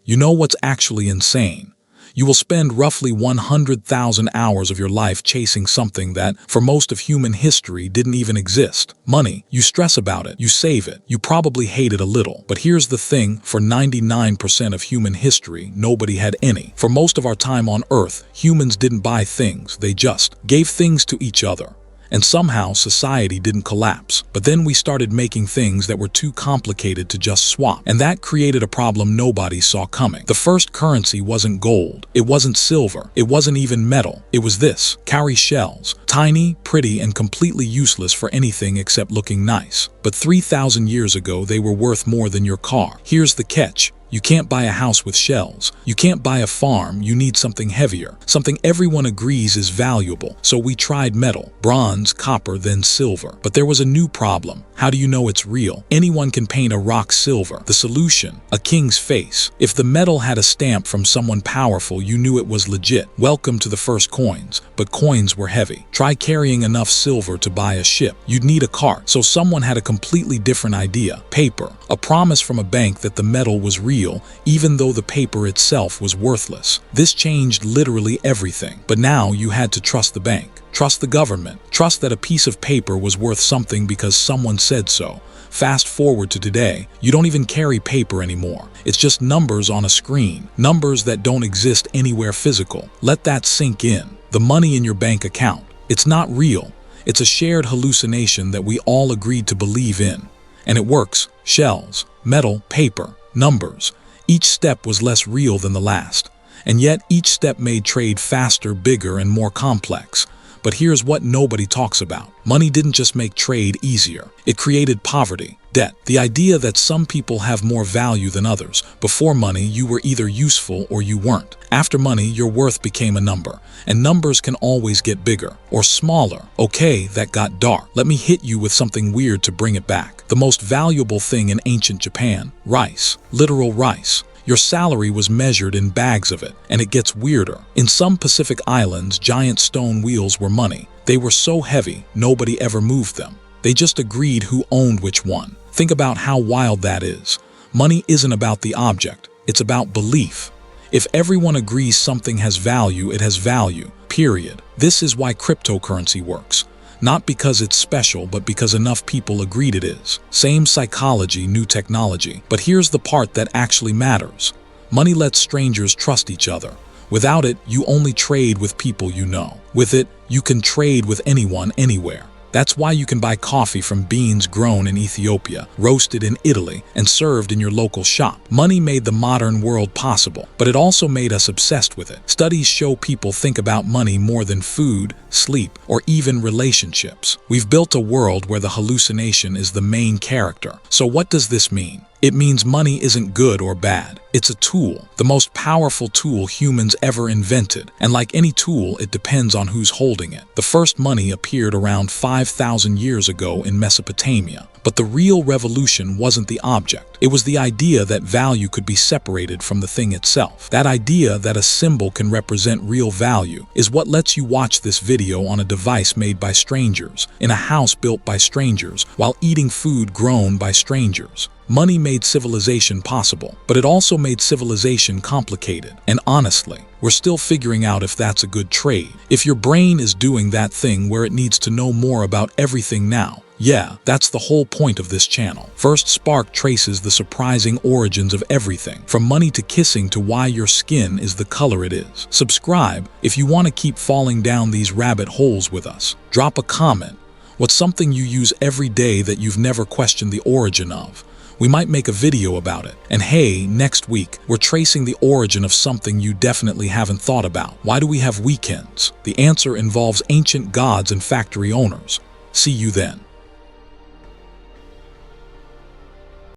You know what's actually insane? You will spend roughly 100,000 hours of your life chasing something that, for most of human history, didn't even exist. Money. You stress about it, you save it, you probably hate it a little. But here's the thing, for 99% of human history, nobody had any. For most of our time on Earth, humans didn't buy things, they just gave things to each other. And somehow society didn't collapse. But then we started making things that were too complicated to just swap. And that created a problem nobody saw coming. The first currency wasn't gold. It wasn't silver. It wasn't even metal. It was this: cowrie shells. Tiny, pretty, and completely useless for anything except looking nice. But 3,000 years ago, they were worth more than your car. Here's the catch. You can't buy a house with shells. You can't buy a farm. You need something heavier, something everyone agrees is valuable. So we tried metal, bronze, copper, then silver. But there was a new problem. How do you know it's real? Anyone can paint a rock silver. The solution: a king's face. If the metal had a stamp from someone powerful, you knew it was legit. Welcome to the first coins. But coins were heavy. Try carrying enough silver to buy a ship. You'd need a cart. So someone had a completely different idea. Paper. A promise from a bank that the metal was real, even though the paper itself was worthless. This changed literally everything. But now you had to trust the bank, trust the government, trust that a piece of paper was worth something because someone said so. Fast forward to today, you don't even carry paper anymore. It's just numbers on a screen, numbers that don't exist anywhere physical. Let that sink in. The money in your bank account, it's not real. It's a shared hallucination that we all agreed to believe in. And it works. Shells, metal, paper, numbers. Each step was less real than the last. And yet each step made trade faster, bigger, and more complex. But here's what nobody talks about. Money didn't just make trade easier. It created poverty, debt, the idea that some people have more value than others. Before money, you were either useful or you weren't. After money, your worth became a number. And numbers can always get bigger or smaller. Okay, that got dark. Let me hit you with something weird to bring it back. The most valuable thing in ancient Japan: rice. Literal rice. Your salary was measured in bags of it, and it gets weirder. In some Pacific islands, giant stone wheels were money. They were so heavy, nobody ever moved them. They just agreed who owned which one. Think about how wild that is. Money isn't about the object, it's about belief. If everyone agrees something has value, it has value, period. This is why cryptocurrency works. Not because it's special, but because enough people agreed it is. Same psychology, new technology. But here's the part that actually matters. Money lets strangers trust each other. Without it, you only trade with people you know. With it, you can trade with anyone, anywhere. That's why you can buy coffee from beans grown in Ethiopia, roasted in Italy, and served in your local shop. Money made the modern world possible, but it also made us obsessed with it. Studies show people think about money more than food, sleep, or even relationships. We've built a world where the hallucination is the main character. So what does this mean? It means money isn't good or bad. It's a tool, the most powerful tool humans ever invented. And like any tool, it depends on who's holding it. The first money appeared around 5,000 years ago in Mesopotamia. But the real revolution wasn't the object. It was the idea that value could be separated from the thing itself. That idea that a symbol can represent real value is what lets you watch this video on a device made by strangers, in a house built by strangers, while eating food grown by strangers. Money made civilization possible, but it also made civilization complicated. And honestly, we're still figuring out if that's a good trade. If your brain is doing that thing where it needs to know more about everything now, yeah, that's the whole point of this channel. First Spark traces the surprising origins of everything, from money to kissing to why your skin is the color it is. Subscribe if you want to keep falling down these rabbit holes with us. Drop a comment. What's something you use every day that you've never questioned the origin of? We might make a video about it. And hey, next week, we're tracing the origin of something you definitely haven't thought about. Why do we have weekends? The answer involves ancient gods and factory owners. See you then.